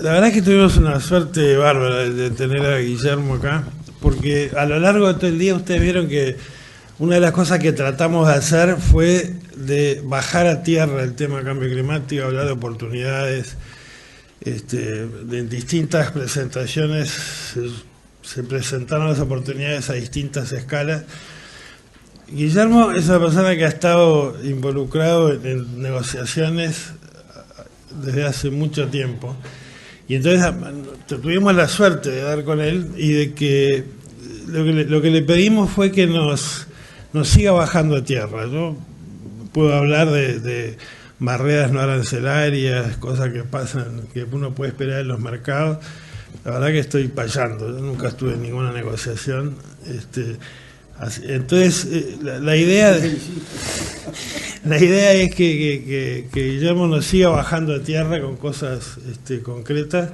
la verdad es que tuvimos una suerte bárbara de tener a Guillermo acá, porque a lo largo de todo el día ustedes vieron que una de las cosas que tratamos de hacer fue de bajar a tierra el tema del cambio climático, hablar de oportunidades. En distintas presentaciones se presentaron las oportunidades a distintas escalas. Guillermo es una persona que ha estado involucrado en negociaciones desde hace mucho tiempo, y entonces tuvimos la suerte de dar con él y de que lo que le pedimos fue que nos siga bajando a tierra. Yo puedo hablar de barreras no arancelarias, cosas que pasan, que uno puede esperar en los mercados. La verdad que estoy payando, yo nunca estuve en ninguna negociación. Entonces, la idea es que Guillermo nos siga bajando a tierra con cosas concretas.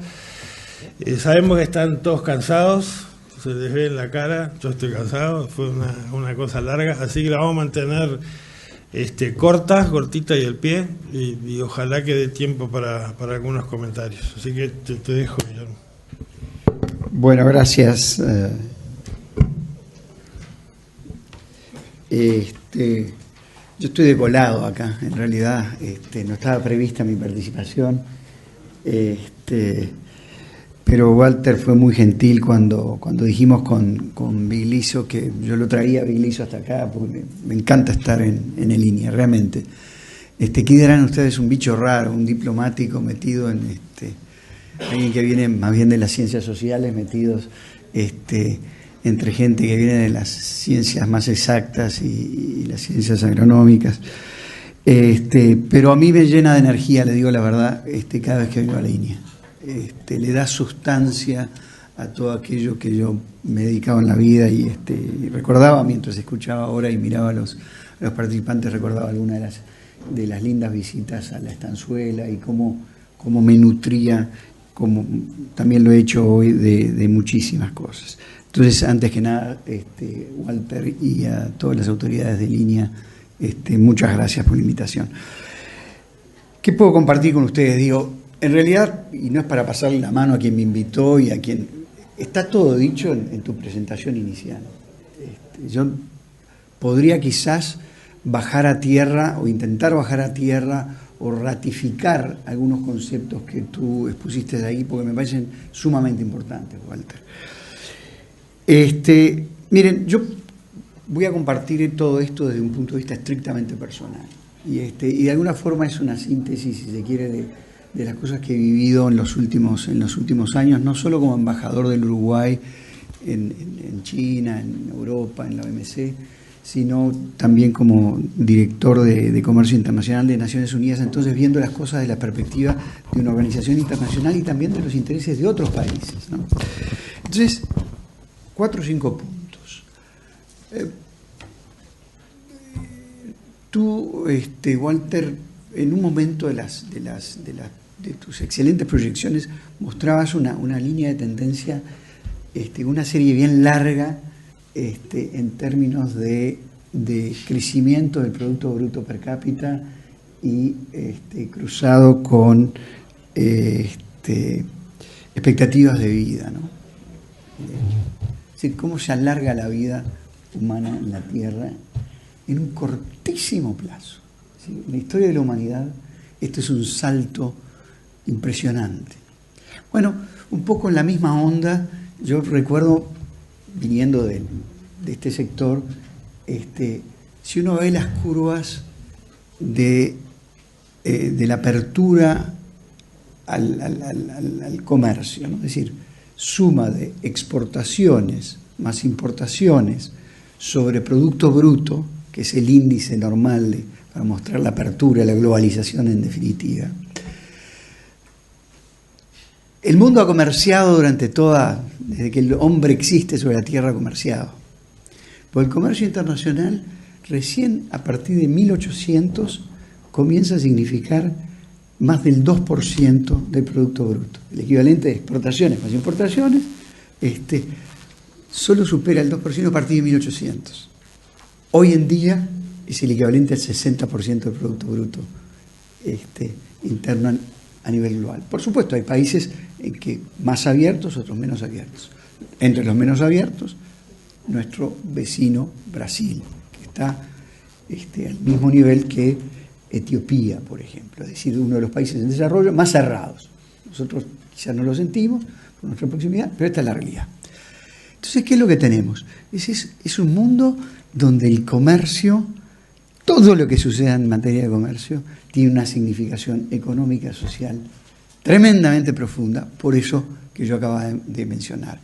Sabemos que están todos cansados, se les ve en la cara, yo estoy cansado, fue una cosa larga, así que la vamos a mantener cortita y al pie, y ojalá que dé tiempo para algunos comentarios. Así que te dejo, Guillermo. Bueno, gracias. Yo estoy de colado acá, en realidad no estaba prevista mi participación, pero Walter fue muy gentil cuando dijimos con Vigliso que yo lo traía a Vigliso hasta acá, porque me encanta estar en línea, realmente. ¿Qué dirán ustedes? Un bicho raro, un diplomático metido en alguien que viene más bien de las ciencias sociales, metidos entre gente que viene de las ciencias más exactas y las ciencias agronómicas. Pero a mí me llena de energía, le digo la verdad, cada vez que vengo a la línea. Le da sustancia a todo aquello que yo me he dedicado en la vida y recordaba mientras escuchaba ahora y miraba a los participantes, recordaba algunas de las lindas visitas a la estanzuela y cómo me nutría, como también lo he hecho hoy, de muchísimas cosas. Entonces, antes que nada, Walter y a todas las autoridades de línea, muchas gracias por la invitación. ¿Qué puedo compartir con ustedes? Digo, en realidad, y no es para pasarle la mano a quien me invitó y a quien... Está todo dicho en tu presentación inicial. Yo podría quizás bajar a tierra o intentar bajar a tierra o ratificar algunos conceptos que tú expusiste ahí, porque me parecen sumamente importantes, Walter. Miren, yo voy a compartir todo esto desde un punto de vista estrictamente personal y de alguna forma es una síntesis, si se quiere, de las cosas que he vivido en los últimos años, no solo como embajador del Uruguay en China, en Europa, en la OMC, sino también como director de Comercio Internacional de Naciones Unidas, entonces viendo las cosas desde la perspectiva de una organización internacional y también de los intereses de otros países, ¿no? Entonces, 4 o 5 puntos. Tú, Walter, en un momento de tus excelentes proyecciones mostrabas una línea de tendencia, una serie bien larga en términos de crecimiento del Producto Bruto Per cápita y cruzado con expectativas de vida, ¿no? Es decir, cómo se alarga la vida humana en la Tierra en un cortísimo plazo. ¿Sí? En la historia de la humanidad, esto es un salto impresionante. Bueno, un poco en la misma onda, yo recuerdo, viniendo de este sector, si uno ve las curvas de la apertura al comercio, ¿no? Es decir, suma de exportaciones más importaciones sobre Producto Bruto, que es el índice normal para mostrar la apertura, la globalización en definitiva. El mundo ha comerciado desde que el hombre existe sobre la Tierra ha comerciado. Pues el comercio internacional recién a partir de 1800 comienza a significar más del 2% del Producto Bruto. El equivalente de exportaciones más importaciones solo supera el 2% a partir de 1800. Hoy en día es el equivalente al 60% del Producto Bruto interno a nivel global. Por supuesto, hay países en que más abiertos, otros menos abiertos. Entre los menos abiertos, nuestro vecino Brasil, que está al mismo nivel que Etiopía, por ejemplo, es decir, uno de los países en desarrollo más cerrados. Nosotros quizás no lo sentimos por nuestra proximidad, pero esta es la realidad. Entonces, ¿qué es lo que tenemos? Es un mundo donde el comercio, todo lo que suceda en materia de comercio, tiene una significación económica, social, tremendamente profunda, por eso que yo acababa de mencionar.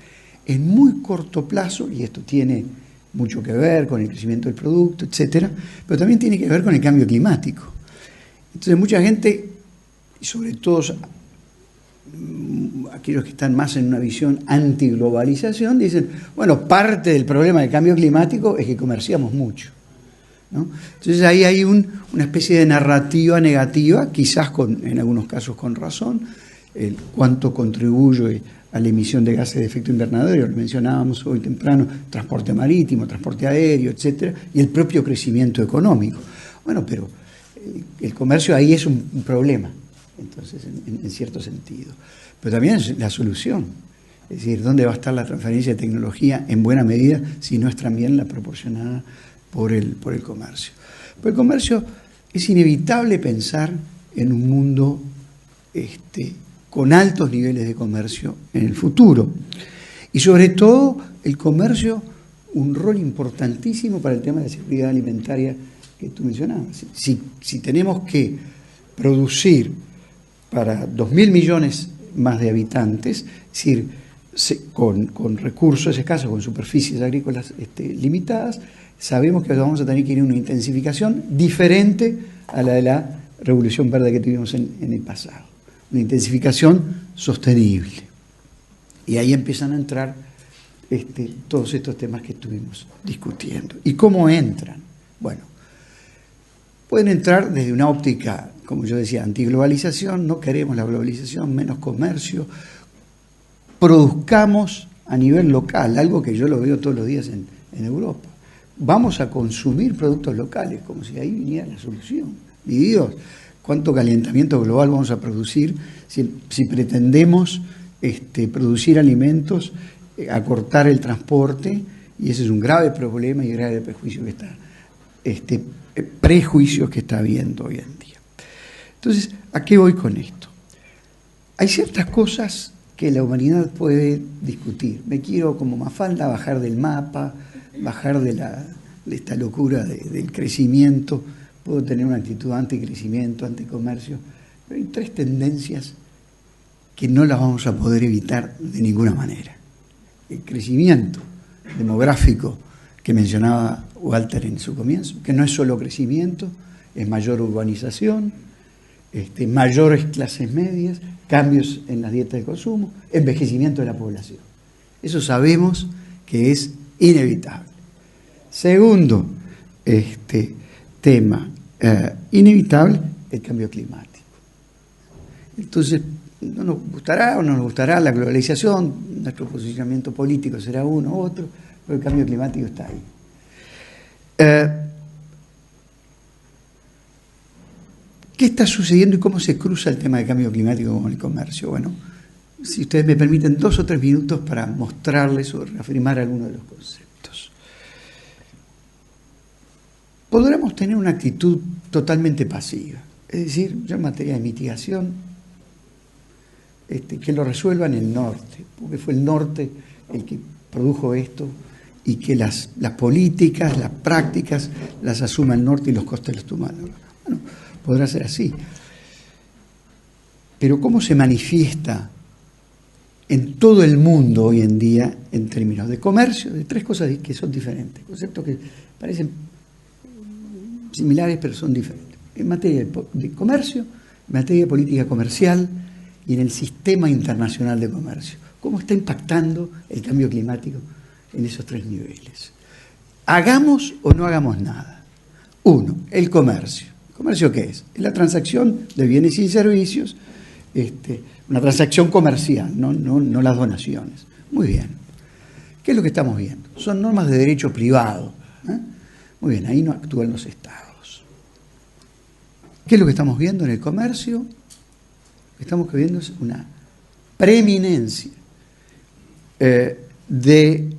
En muy corto plazo, y esto tiene mucho que ver con el crecimiento del producto, etcétera, pero también tiene que ver con el cambio climático. Entonces, mucha gente, y sobre todo aquellos que están más en una visión antiglobalización, dicen, bueno, parte del problema del cambio climático es que comerciamos mucho, ¿no? Entonces ahí hay una especie de narrativa negativa, quizás en algunos casos con razón, el cuánto contribuye a la emisión de gases de efecto invernadero, lo mencionábamos hoy temprano, transporte marítimo, transporte aéreo, etcétera, y el propio crecimiento económico. Bueno, pero el comercio ahí es un problema, entonces, en cierto sentido. Pero también es la solución. Es decir, ¿dónde va a estar la transferencia de tecnología en buena medida si no es también la proporcionada por el comercio? Por el comercio es inevitable pensar en un mundo con altos niveles de comercio en el futuro. Y sobre todo, el comercio, un rol importantísimo para el tema de la seguridad alimentaria que tú mencionabas. Si tenemos que producir para 2.000 millones más de habitantes, es decir, con recursos escasos, con superficies agrícolas limitadas, sabemos que vamos a tener que ir a una intensificación diferente a la de la revolución verde que tuvimos en el pasado. Una intensificación sostenible. Y ahí empiezan a entrar todos estos temas que estuvimos discutiendo. ¿Y cómo entran? Bueno, pueden entrar desde una óptica, como yo decía, antiglobalización, no queremos la globalización, menos comercio, produzcamos a nivel local, algo que yo lo veo todos los días en Europa. Vamos a consumir productos locales, como si ahí viniera la solución. Mi Dios, ¿cuánto calentamiento global vamos a producir si pretendemos producir alimentos, acortar el transporte? Y ese es un grave problema y grave prejuicio que está, prejuicios que está habiendo hoy en día. Entonces, ¿a qué voy con esto? Hay ciertas cosas que la humanidad puede discutir. Me quiero, como Mafalda, bajar del mapa, bajar de esta locura del crecimiento. Puedo tener una actitud anticrecimiento, anticomercio, pero hay tres tendencias que no las vamos a poder evitar de ninguna manera. El crecimiento demográfico que mencionaba Walter en su comienzo, que no es solo crecimiento, es mayor urbanización, mayores clases medias, cambios en las dietas de consumo, envejecimiento de la población. Eso sabemos que es inevitable. Segundo tema inevitable, el cambio climático. Entonces, no nos gustará o no nos gustará la globalización, nuestro posicionamiento político será uno u otro, pero el cambio climático está ahí. ¿Qué está sucediendo y cómo se cruza el tema del cambio climático con el comercio? Bueno, si ustedes me permiten 2 o 3 minutos para mostrarles o reafirmar algunos de los conceptos. Podremos tener una actitud totalmente pasiva, es decir, ya en materia de mitigación, que lo resuelva en el norte, porque fue el norte el que produjo esto, y que las políticas, las prácticas, las asuma el norte y los costes los toma el norte. Bueno, podrá ser así. Pero ¿cómo se manifiesta en todo el mundo hoy en día en términos de comercio? De 3 cosas que son diferentes, conceptos que parecen similares pero son diferentes. En materia de comercio, en materia de política comercial y en el sistema internacional de comercio. ¿Cómo está impactando el cambio climático en esos 3 niveles? Hagamos o no hagamos nada. 1, el comercio. ¿El comercio qué es? Es la transacción de bienes y servicios, una transacción comercial, no las donaciones. Muy bien. ¿Qué es lo que estamos viendo? Son normas de derecho privado. Muy bien, ahí no actúan los estados. ¿Qué es lo que estamos viendo en el comercio? estamos viendo es una preeminencia de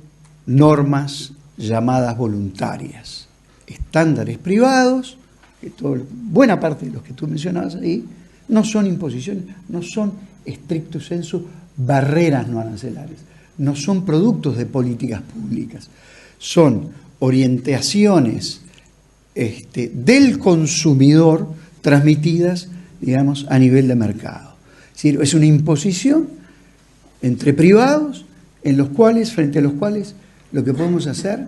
normas llamadas voluntarias, estándares privados, que buena parte de los que tú mencionabas ahí, no son imposiciones, no son stricto sensu barreras no arancelares, no son productos de políticas públicas, son orientaciones del consumidor transmitidas, digamos, a nivel de mercado. Es decir, es una imposición entre privados en los cuales, frente a los cuales, lo que podemos hacer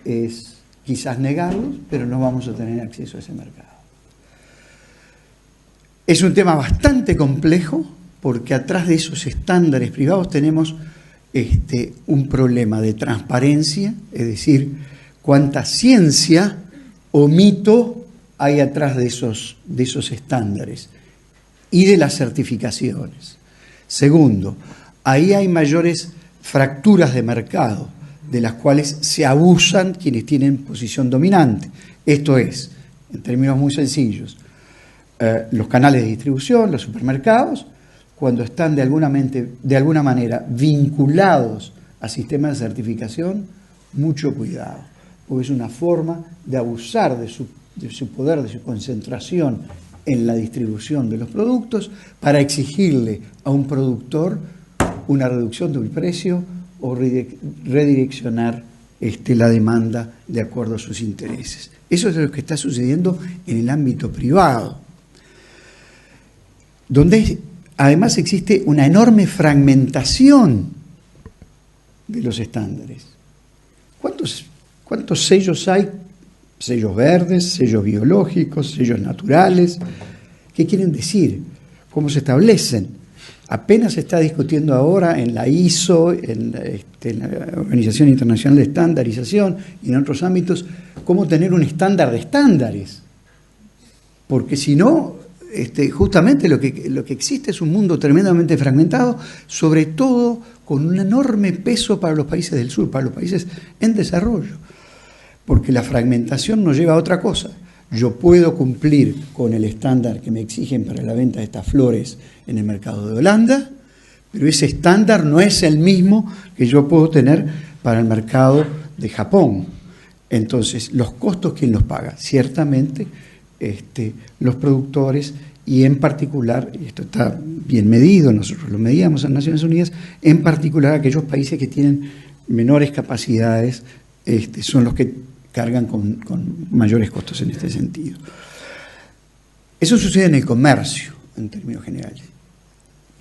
es quizás negarlos, pero no vamos a tener acceso a ese mercado. Es un tema bastante complejo porque atrás de esos estándares privados tenemos un problema de transparencia, es decir, cuánta ciencia o mito hay atrás de esos estándares y de las certificaciones. Segundo, ahí hay mayores fracturas de mercado, de las cuales se abusan quienes tienen posición dominante. Esto es, en términos muy sencillos, los canales de distribución, los supermercados, cuando están de alguna manera vinculados a sistemas de certificación, mucho cuidado, porque es una forma de abusar de su poder, de su concentración en la distribución de los productos para exigirle a un productor una reducción del precio o redireccionar la demanda de acuerdo a sus intereses. Eso es lo que está sucediendo en el ámbito privado, donde además existe una enorme fragmentación de los estándares. ¿Cuántos sellos hay? Sellos verdes, sellos biológicos, sellos naturales. ¿Qué quieren decir? ¿Cómo se establecen? Apenas se está discutiendo ahora en la ISO, en la Organización Internacional de Estandarización y en otros ámbitos, cómo tener un estándar de estándares. Porque si no, justamente lo que existe es un mundo tremendamente fragmentado, sobre todo con un enorme peso para los países del sur, para los países en desarrollo. Porque la fragmentación nos lleva a otra cosa. Yo puedo cumplir con el estándar que me exigen para la venta de estas flores en el mercado de Holanda, pero ese estándar no es el mismo que yo puedo tener para el mercado de Japón. Entonces, los costos, ¿quién los paga? Ciertamente, los productores y en particular, y esto está bien medido, nosotros lo medíamos en Naciones Unidas, en particular aquellos países que tienen menores capacidades son los que cargan con mayores costos en este sentido. Eso sucede en el comercio, en términos generales.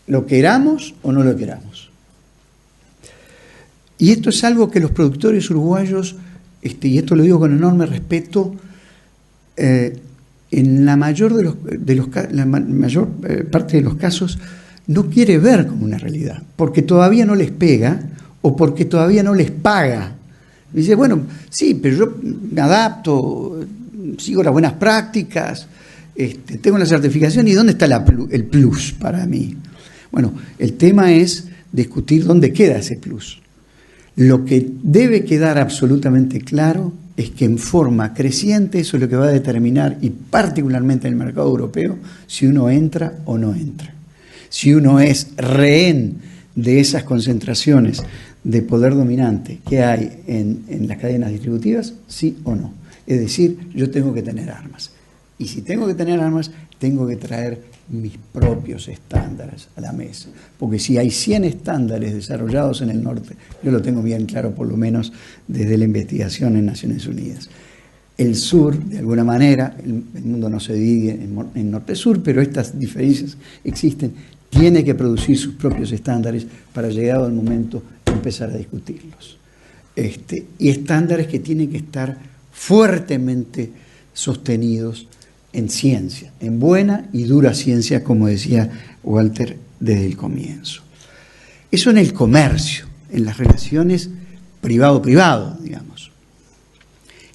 Lo queramos o no lo queramos. Y esto es algo que los productores uruguayos, y esto lo digo con enorme respeto, en la mayor parte de los casos no quiere ver como una realidad, porque todavía no les pega o porque todavía no les paga. Dice, bueno, sí, pero yo me adapto, sigo las buenas prácticas, tengo la certificación, ¿y dónde está el plus para mí? Bueno, el tema es discutir dónde queda ese plus. Lo que debe quedar absolutamente claro es que en forma creciente eso es lo que va a determinar, y particularmente en el mercado europeo, si uno entra o no entra. Si uno es rehén de esas concentraciones de poder dominante que hay en las cadenas distributivas, sí o no. Es decir, yo tengo que tener armas. Y si tengo que tener armas, tengo que traer mis propios estándares a la mesa. Porque si hay 100 estándares desarrollados en el norte, yo lo tengo bien claro, por lo menos desde la investigación en Naciones Unidas. El sur, de alguna manera, el mundo no se divide en norte-sur, pero estas diferencias existen, tiene que producir sus propios estándares para, llegado el momento, empezar a discutirlos. Y estándares que tienen que estar fuertemente sostenidos en ciencia, en buena y dura ciencia, como decía Walter desde el comienzo. Eso en el comercio, en las relaciones privado-privado, digamos.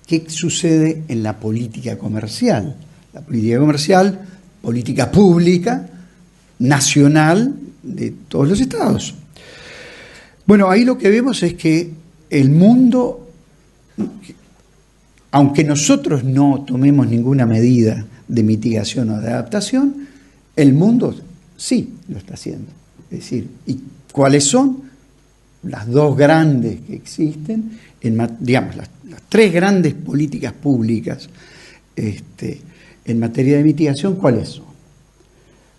¿Qué sucede en la política comercial? La política comercial, política pública, nacional de todos los estados. Bueno, ahí lo que vemos es que el mundo, aunque nosotros no tomemos ninguna medida de mitigación o de adaptación, el mundo sí lo está haciendo. Es decir, ¿y cuáles son las dos grandes que existen? Digamos, las tres grandes políticas públicas en materia de mitigación, ¿cuáles son?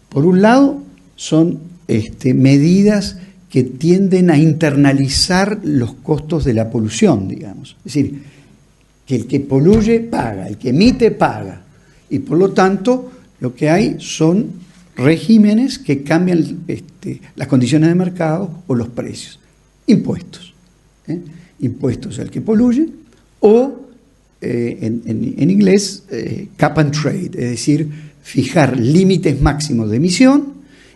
Por un lado, son medidas que tienden a internalizar los costos de la polución, digamos. Es decir, que el que poluye paga, el que emite paga. Y por lo tanto, lo que hay son regímenes que cambian las condiciones de mercado o los precios. Impuestos. Impuestos al que poluye o, en inglés, cap and trade, es decir, fijar límites máximos de emisión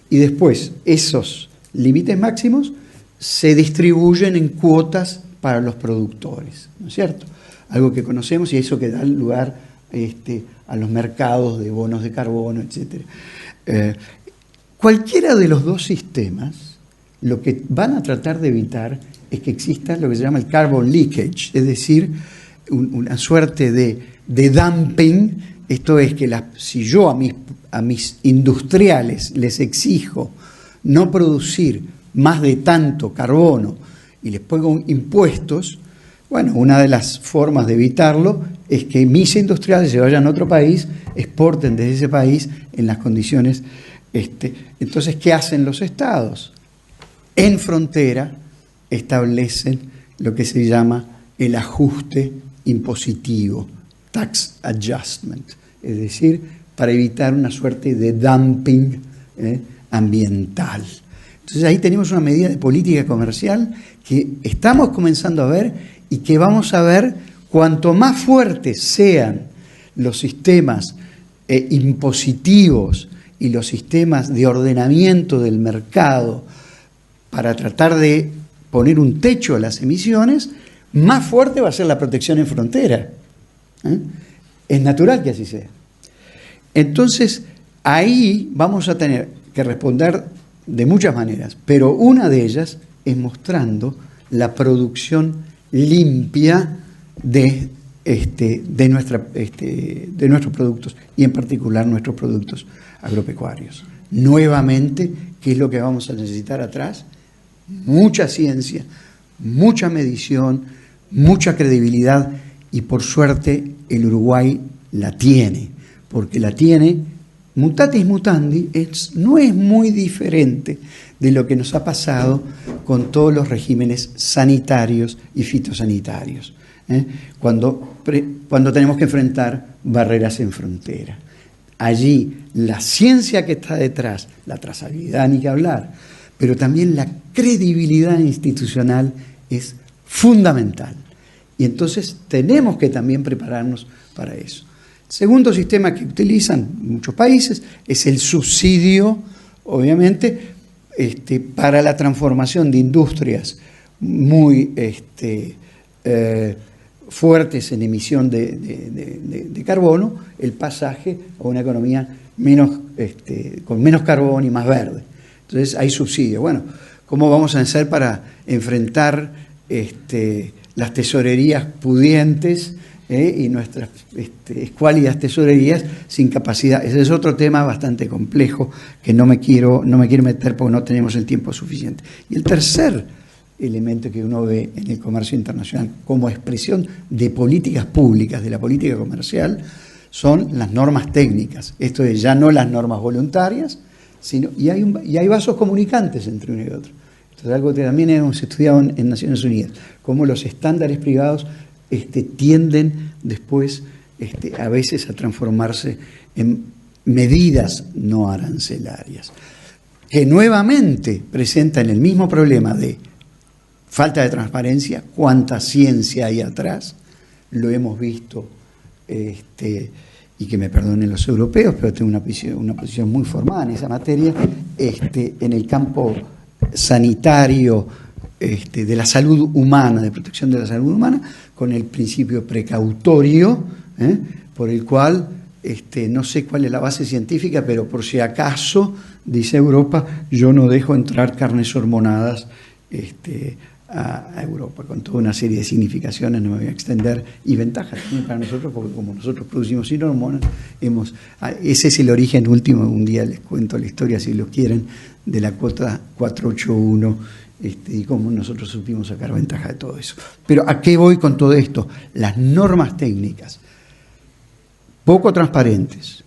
y después esos límites máximos se distribuyen en cuotas para los productores, ¿no es cierto? Algo que conocemos y eso que da lugar a los mercados de bonos de carbono, etc. Cualquiera de los dos sistemas, lo que van a tratar de evitar es que exista lo que se llama el carbon leakage, es decir, una suerte de dumping. Esto es que si yo a mis industriales les exijo no producir más de tanto carbono y les pongo impuestos, bueno, una de las formas de evitarlo es que mis industriales se vayan a otro país, exporten desde ese país en las condiciones. Entonces, ¿qué hacen los estados? En frontera establecen lo que se llama el ajuste impositivo, tax adjustment, es decir, para evitar una suerte de dumping ambiental. Entonces ahí tenemos una medida de política comercial que estamos comenzando a ver y que vamos a ver cuanto más fuertes sean los sistemas impositivos y los sistemas de ordenamiento del mercado para tratar de poner un techo a las emisiones, más fuerte va a ser la protección en frontera. Es natural que así sea. Entonces, ahí vamos a tener que responder de muchas maneras, pero una de ellas es mostrando la producción limpia de nuestros productos y en particular nuestros productos agropecuarios. Nuevamente, ¿qué es lo que vamos a necesitar atrás? Mucha ciencia, mucha medición, mucha credibilidad y por suerte el Uruguay la tiene, porque la tiene mutatis mutandi, no es muy diferente de lo que nos ha pasado con todos los regímenes sanitarios y fitosanitarios, cuando tenemos que enfrentar barreras en frontera. Allí la ciencia que está detrás, la trazabilidad ni que hablar, pero también la credibilidad institucional es fundamental. Y entonces tenemos que también prepararnos para eso. El segundo sistema que utilizan muchos países es el subsidio, obviamente, para la transformación de industrias muy fuertes en emisión de carbono, el pasaje a una economía con menos carbono y más verde. Entonces hay subsidio. Bueno, ¿cómo vamos a hacer para enfrentar las tesorerías pudientes y nuestras escuálidas tesorerías sin capacidad? Ese es otro tema bastante complejo que no me quiero meter porque no tenemos el tiempo suficiente. Y el tercer elemento que uno ve en el comercio internacional como expresión de políticas públicas, de la política comercial, son las normas técnicas. Esto es ya no las normas voluntarias, y hay vasos comunicantes entre uno y otro. Esto es algo que también hemos estudiado en Naciones Unidas, cómo los estándares privados tienden después a veces a transformarse en medidas no arancelarias, que nuevamente presentan el mismo problema de falta de transparencia, cuánta ciencia hay atrás, lo hemos visto, y que me perdonen los europeos, pero tengo una posición muy formada en esa materia, en el campo sanitario, de la salud humana, de protección de la salud humana, con el principio precautorio, por el cual no sé cuál es la base científica, pero por si acaso, dice Europa, yo no dejo entrar carnes hormonadas a Europa, con toda una serie de significaciones, no me voy a extender, y ventajas también para nosotros, porque como nosotros producimos sin hormonas, ese es el origen último. Un día les cuento la historia, si lo quieren, de la cuota 481, y cómo nosotros supimos sacar ventaja de todo eso. Pero ¿a qué voy con todo esto? Las normas técnicas, poco transparentes,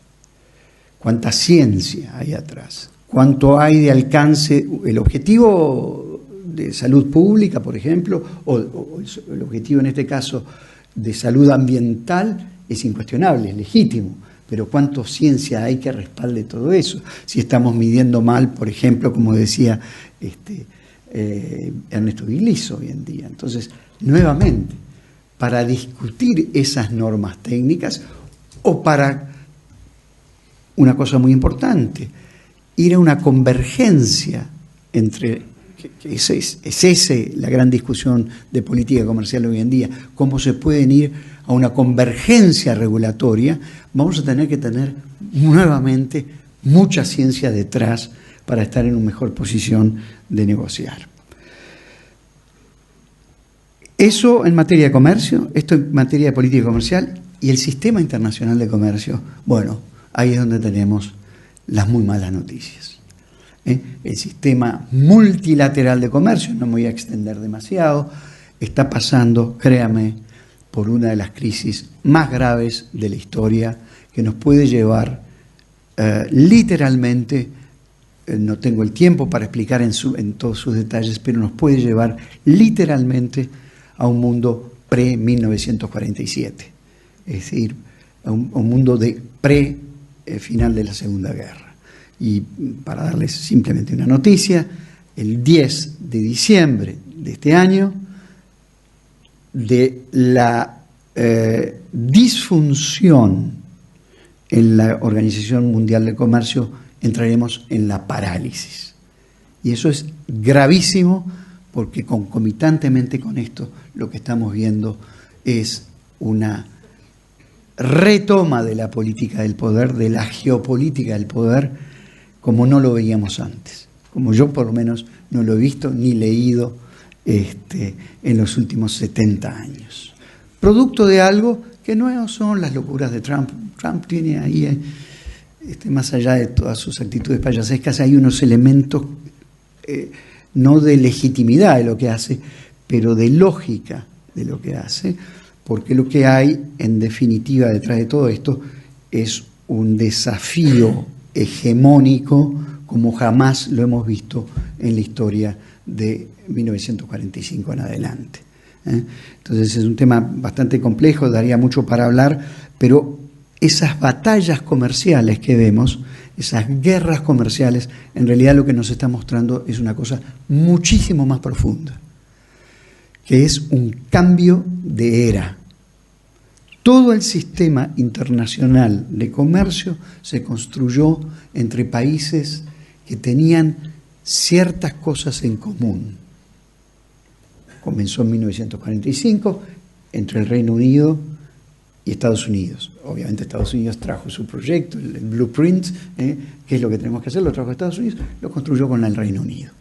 cuánta ciencia hay atrás, cuánto hay de alcance, el objetivo de salud pública, por ejemplo, o el objetivo en este caso de salud ambiental es incuestionable, es legítimo, pero ¿cuánto ciencia hay que respalde todo eso? Si estamos midiendo mal, por ejemplo, como decía Ernesto Vigliso hoy en día. Entonces, nuevamente, para discutir esas normas técnicas o para una cosa muy importante, ir a una convergencia entre, que es esa la gran discusión de política comercial hoy en día, cómo se pueden ir a una convergencia regulatoria. Vamos a tener que tener nuevamente mucha ciencia detrás para estar en una mejor posición de negociar. Eso en materia de comercio, esto en materia de política comercial y el sistema internacional de comercio. Bueno, ahí es donde tenemos las muy malas noticias. El sistema multilateral de comercio, no me voy a extender demasiado, está pasando, créame, por una de las crisis más graves de la historia, que nos puede llevar literalmente, no tengo el tiempo para explicar en todos sus detalles, pero nos puede llevar literalmente a un mundo pre-1947, es decir, a un mundo de pre-final de la Segunda Guerra. Y para darles simplemente una noticia, el 10 de diciembre de este año, de la disfunción en la Organización Mundial del Comercio, entraremos en la parálisis. Y eso es gravísimo, porque concomitantemente con esto lo que estamos viendo es una retoma de la política del poder, de la geopolítica del poder, como no lo veíamos antes, como yo por lo menos no lo he visto ni leído en los últimos 70 años. Producto de algo que no son las locuras de Trump. Trump tiene ahí, más allá de todas sus actitudes payasescas, hay unos elementos no de legitimidad de lo que hace, pero de lógica de lo que hace, porque lo que hay, en definitiva, detrás de todo esto, es un desafío hegemónico como jamás lo hemos visto en la historia de 1945 en adelante. Entonces es un tema bastante complejo, daría mucho para hablar, pero esas batallas comerciales que vemos, esas guerras comerciales, en realidad lo que nos está mostrando es una cosa muchísimo más profunda, que es un cambio de era. Todo el sistema internacional de comercio se construyó entre países que tenían ciertas cosas en común. Comenzó en 1945 entre el Reino Unido y Estados Unidos. Obviamente Estados Unidos trajo su proyecto, el blueprint, qué es lo que tenemos que hacer, lo trajo a Estados Unidos, lo construyó con el Reino Unido.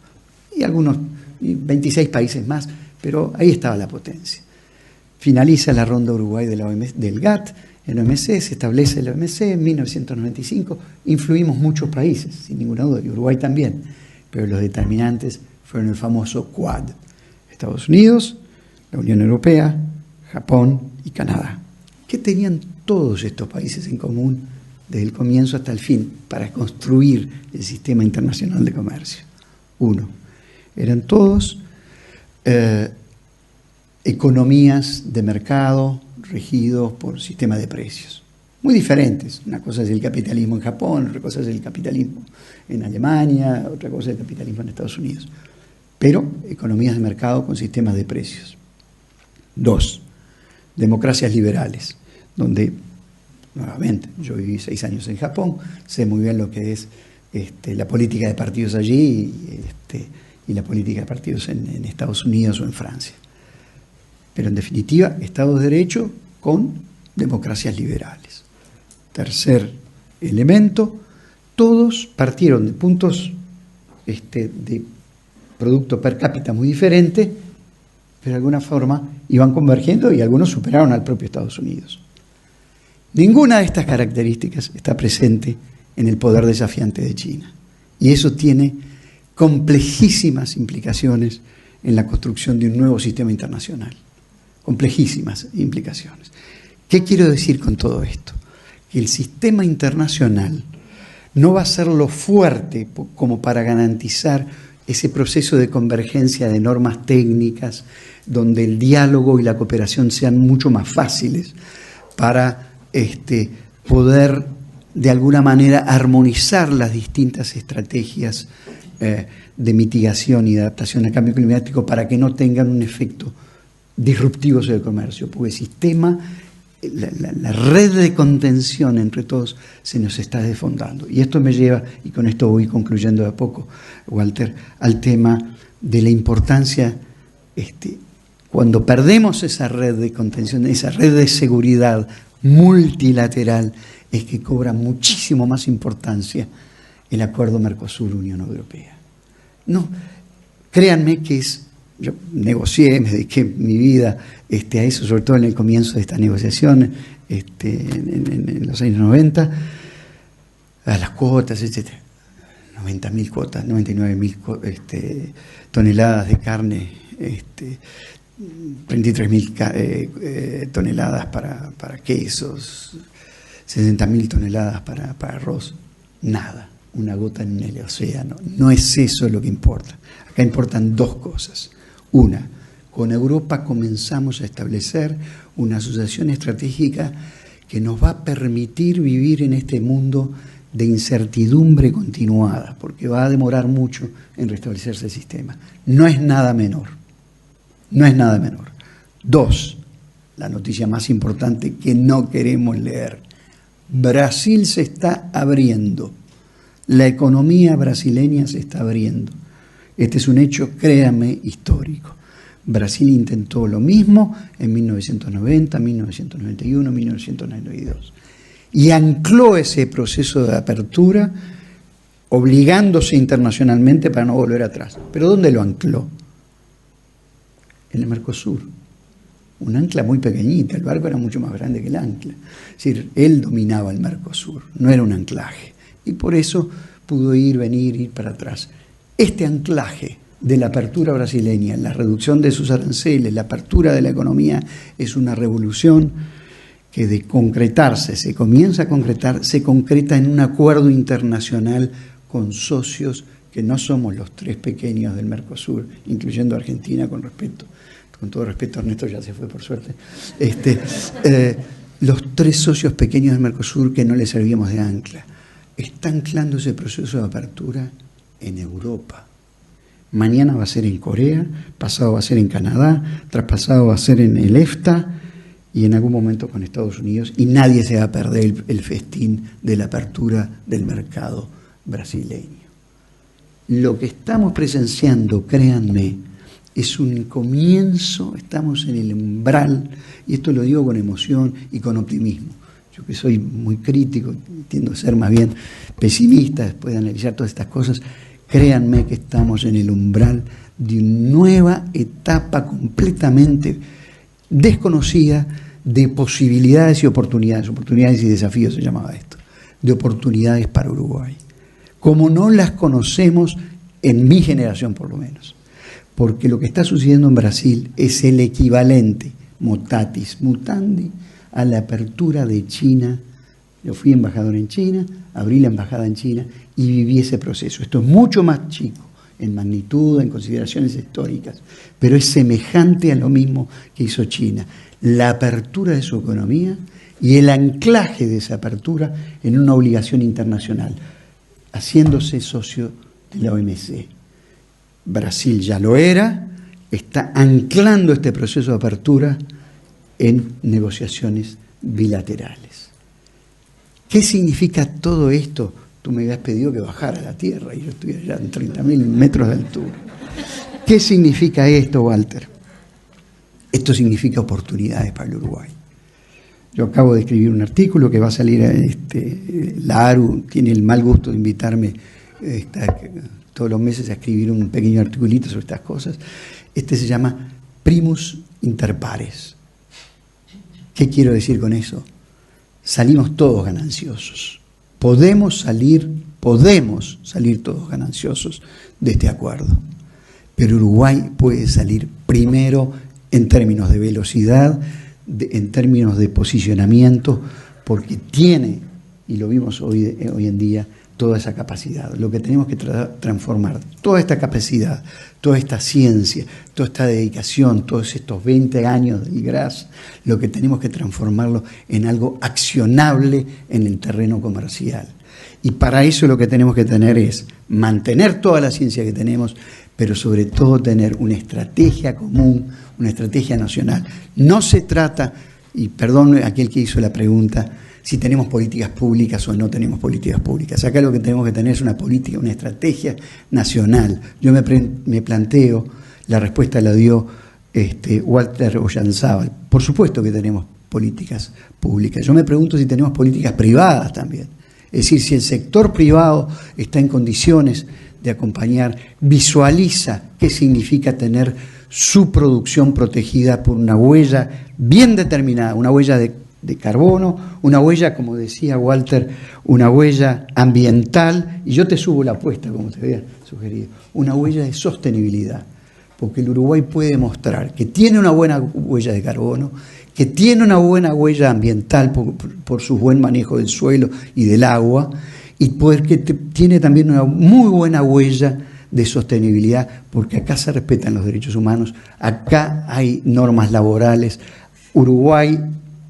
Y 26 países más, pero ahí estaba la potencia. Finaliza la ronda Uruguay de del GATT, en OMC, se establece el OMC en 1995, influimos muchos países, sin ninguna duda, y Uruguay también, pero los determinantes fueron el famoso Quad, Estados Unidos, la Unión Europea, Japón y Canadá. ¿Qué tenían todos estos países en común desde el comienzo hasta el fin para construir el sistema internacional de comercio? Uno, eran todos economías de mercado regidos por sistemas de precios, muy diferentes. Una cosa es el capitalismo en Japón, otra cosa es el capitalismo en Alemania, otra cosa es el capitalismo en Estados Unidos, pero economías de mercado con sistemas de precios. Dos, democracias liberales, donde, nuevamente, yo viví 6 años en Japón, sé muy bien lo que es la política de partidos allí y la política de partidos en Estados Unidos o en Francia. Pero en definitiva, Estado de Derecho con democracias liberales. Tercer elemento, todos partieron de puntos de producto per cápita muy diferente pero de alguna forma iban convergiendo y algunos superaron al propio Estados Unidos. Ninguna de estas características está presente en el poder desafiante de China. Y eso tiene complejísimas implicaciones en la construcción de un nuevo sistema internacional. Complejísimas implicaciones. ¿Qué quiero decir con todo esto? Que el sistema internacional no va a ser lo fuerte como para garantizar ese proceso de convergencia de normas técnicas, donde el diálogo y la cooperación sean mucho más fáciles para poder de alguna manera armonizar las distintas estrategias de mitigación y de adaptación al cambio climático para que no tengan un efecto disruptivo sobre el comercio, porque el sistema, la red de contención entre todos se nos está desfondando. Y esto me lleva, y con esto voy concluyendo de a poco, Walter, al tema de la importancia, cuando perdemos esa red de contención, esa red de seguridad multilateral, es que cobra muchísimo más importancia el acuerdo Mercosur-Unión Europea. No, créanme que yo negocié, me dediqué mi vida a eso, sobre todo en el comienzo de esta negociación, en los años 90, a las cuotas, etc. 90.000 cuotas, 99.000 toneladas de carne, 33.000 toneladas para quesos, 60.000 toneladas para arroz. Nada, una gota en el océano. No es eso lo que importa. Acá importan dos cosas. Una, con Europa comenzamos a establecer una asociación estratégica que nos va a permitir vivir en este mundo de incertidumbre continuada, porque va a demorar mucho en restablecerse el sistema. No es nada menor. No es nada menor. Dos, la noticia más importante que no queremos leer. Brasil se está abriendo. La economía brasileña se está abriendo. Este es un hecho, créame, histórico. Brasil intentó lo mismo en 1990, 1991, 1992. Y ancló ese proceso de apertura, obligándose internacionalmente para no volver atrás. ¿Pero dónde lo ancló? En el Mercosur. Un ancla muy pequeñita, el barco era mucho más grande que el ancla. Es decir, él dominaba el Mercosur, no era un anclaje. Y por eso pudo ir para atrás. Este anclaje de la apertura brasileña, la reducción de sus aranceles, la apertura de la economía, es una revolución que de concretarse, se comienza a concretar, se concreta en un acuerdo internacional con socios que no somos los tres pequeños del Mercosur, incluyendo Argentina, con todo respeto, Ernesto ya se fue por suerte, los tres socios pequeños del Mercosur que no le servíamos de ancla. Está anclando ese proceso de apertura en Europa. Mañana va a ser en Corea, pasado va a ser en Canadá, traspasado va a ser en el EFTA y en algún momento con Estados Unidos, y nadie se va a perder el festín de la apertura del mercado brasileño. Lo que estamos presenciando, créanme, es un comienzo, estamos en el umbral, y esto lo digo con emoción y con optimismo. Yo que soy muy crítico, tiendo a ser más bien pesimista después de analizar todas estas cosas, créanme que estamos en el umbral de una nueva etapa completamente desconocida de posibilidades y oportunidades y desafíos se llamaba esto, de oportunidades para Uruguay, como no las conocemos en mi generación por lo menos, porque lo que está sucediendo en Brasil es el equivalente, mutatis mutandi, a la apertura de China. Yo fui embajador en China, abrí la embajada en China y viví ese proceso. Esto es mucho más chico en magnitud, en consideraciones históricas, pero es semejante a lo mismo que hizo China. La apertura de su economía y el anclaje de esa apertura en una obligación internacional, haciéndose socio de la OMC. Brasil ya lo era, está anclando este proceso de apertura en negociaciones bilaterales. ¿Qué significa todo esto? Tú me habías pedido que bajara a la tierra y yo estoy allá en 30.000 metros de altura. ¿Qué significa esto, Walter? Esto significa oportunidades para el Uruguay. Yo acabo de escribir un artículo que va a salir, la ARU tiene el mal gusto de invitarme todos los meses a escribir un pequeño articulito sobre estas cosas. Se llama primus inter pares. ¿Qué quiero decir con eso? Salimos todos gananciosos. Podemos salir todos gananciosos de este acuerdo. Pero Uruguay puede salir primero en términos de velocidad, en términos de posicionamiento, porque tiene, y lo vimos hoy en día, toda esa capacidad. Lo que tenemos que transformar, toda esta capacidad, toda esta ciencia, toda esta dedicación, todos estos 20 años del GRAS, lo que tenemos que transformarlo en algo accionable en el terreno comercial. Y para eso lo que tenemos que tener es mantener toda la ciencia que tenemos, pero sobre todo tener una estrategia común, una estrategia nacional. No se trata, y perdón a aquel que hizo la pregunta, si tenemos políticas públicas o no tenemos políticas públicas. Acá lo que tenemos que tener es una política, una estrategia nacional. Yo me planteo, la respuesta la dio Walter Ollantzábal. Por supuesto que tenemos políticas públicas. Yo me pregunto si tenemos políticas privadas también. Es decir, si el sector privado está en condiciones de acompañar, visualiza qué significa tener su producción protegida por una huella bien determinada, una huella de carbono, una huella, como decía Walter, una huella ambiental, y yo te subo la apuesta, como te había sugerido, una huella de sostenibilidad, porque el Uruguay puede demostrar que tiene una buena huella de carbono, que tiene una buena huella ambiental por su buen manejo del suelo y del agua, y porque tiene también una muy buena huella de sostenibilidad, porque acá se respetan los derechos humanos, acá hay normas laborales. Uruguay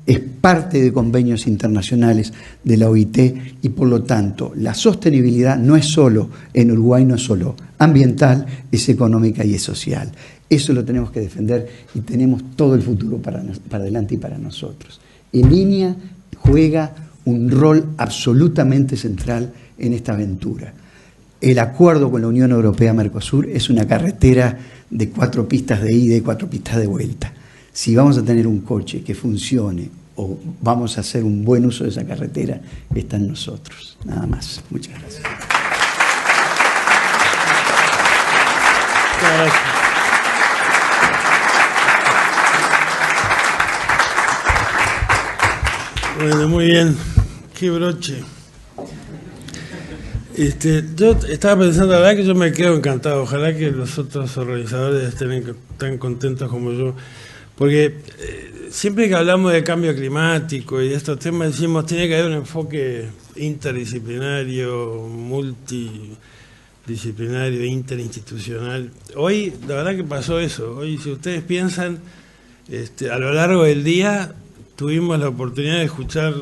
es parte de convenios internacionales de la OIT y por lo tanto la sostenibilidad no es solo, en Uruguay no es solo ambiental, es económica y es social. Eso lo tenemos que defender y tenemos todo el futuro para adelante y para nosotros. En línea juega un rol absolutamente central en esta aventura. El acuerdo con la Unión Europea-Mercosur es una carretera de 4 pistas de ida y 4 pistas de vuelta. Si vamos a tener un coche que funcione o vamos a hacer un buen uso de esa carretera, está en nosotros. Nada más. Muchas gracias. Bueno, muy bien. Qué broche. Yo estaba pensando, la verdad que yo me quedo encantado. Ojalá que los otros organizadores estén tan contentos como yo. Porque siempre que hablamos de cambio climático y de estos temas decimos tiene que haber un enfoque interdisciplinario, multidisciplinario, interinstitucional. Hoy, la verdad que pasó eso. Hoy, si ustedes piensan, a lo largo del día tuvimos la oportunidad de escuchar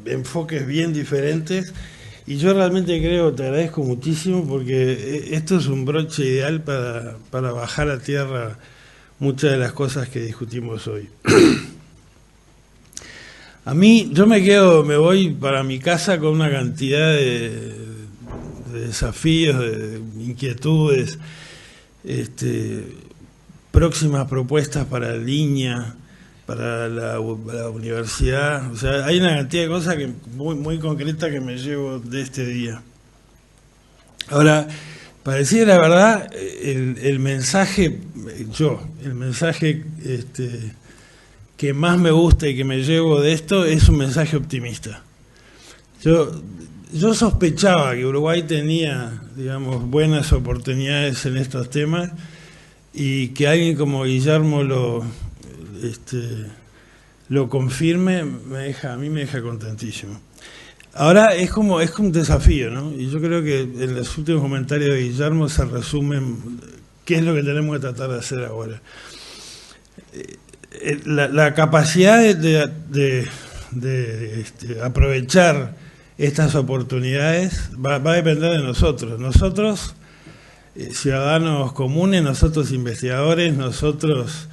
enfoques bien diferentes y yo realmente creo, te agradezco muchísimo porque esto es un broche ideal para bajar a tierra muchas de las cosas que discutimos hoy. A mí, yo me voy para mi casa con una cantidad de desafíos, de inquietudes, próximas propuestas para la línea, para la universidad. O sea, hay una cantidad de cosas muy concretas que me llevo de este día. Ahora, para decir la verdad, el mensaje que más me gusta y que me llevo de esto es un mensaje optimista. Yo sospechaba que Uruguay tenía, digamos, buenas oportunidades en estos temas y que alguien como Guillermo lo confirme, a mí me deja contentísimo. Ahora es como un desafío, ¿no? Y yo creo que en los últimos comentarios de Guillermo se resumen qué es lo que tenemos que tratar de hacer ahora. La capacidad de aprovechar estas oportunidades va a depender de nosotros. Nosotros, ciudadanos comunes, nosotros investigadores, nosotros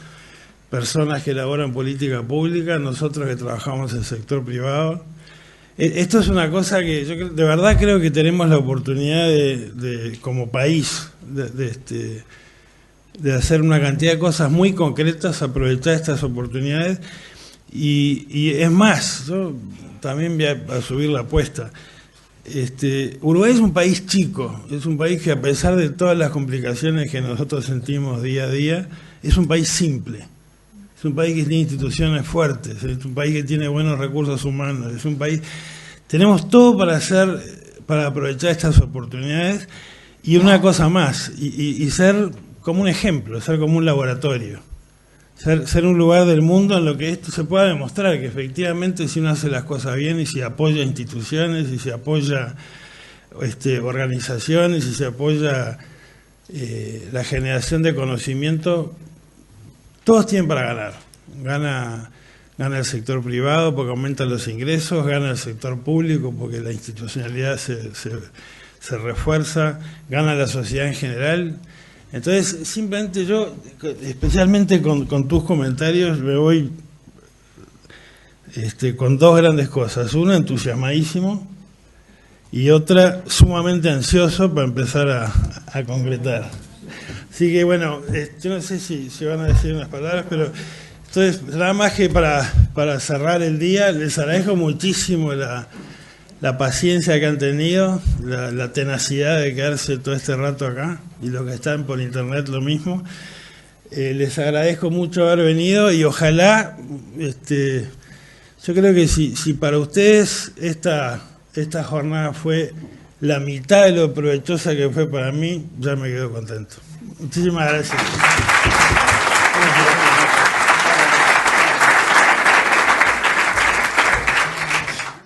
personas que elaboran política pública, nosotros que trabajamos en el sector privado. Esto es una cosa que yo de verdad creo que tenemos la oportunidad como país de hacer una cantidad de cosas muy concretas, aprovechar estas oportunidades y es más, yo también voy a subir la apuesta. Uruguay es un país chico, es un país que a pesar de todas las complicaciones que nosotros sentimos día a día, es un país simple, es un país que tiene instituciones fuertes, es un país que tiene buenos recursos humanos, es un país... Tenemos todo para aprovechar estas oportunidades y una cosa más, y ser como un ejemplo, ser como un laboratorio. Ser un lugar del mundo en lo que esto se pueda demostrar, que efectivamente si uno hace las cosas bien y si apoya instituciones y si apoya organizaciones y si apoya la generación de conocimiento, todos tienen para ganar. Gana el sector privado porque aumentan los ingresos, gana el sector público porque la institucionalidad se refuerza, gana la sociedad en general. Entonces, simplemente yo, especialmente con tus comentarios, me voy con dos grandes cosas. Una, entusiasmadísimo, y otra, sumamente ansioso para empezar a concretar. Así que, bueno, yo no sé si van a decir unas palabras, pero entonces, nada más que para cerrar el día, les agradezco muchísimo la paciencia que han tenido, la tenacidad de quedarse todo este rato acá, y los que están por internet lo mismo. Les agradezco mucho haber venido y ojalá, yo creo que si para ustedes esta jornada fue la mitad de lo provechosa que fue para mí, ya me quedo contento. Muchísimas gracias.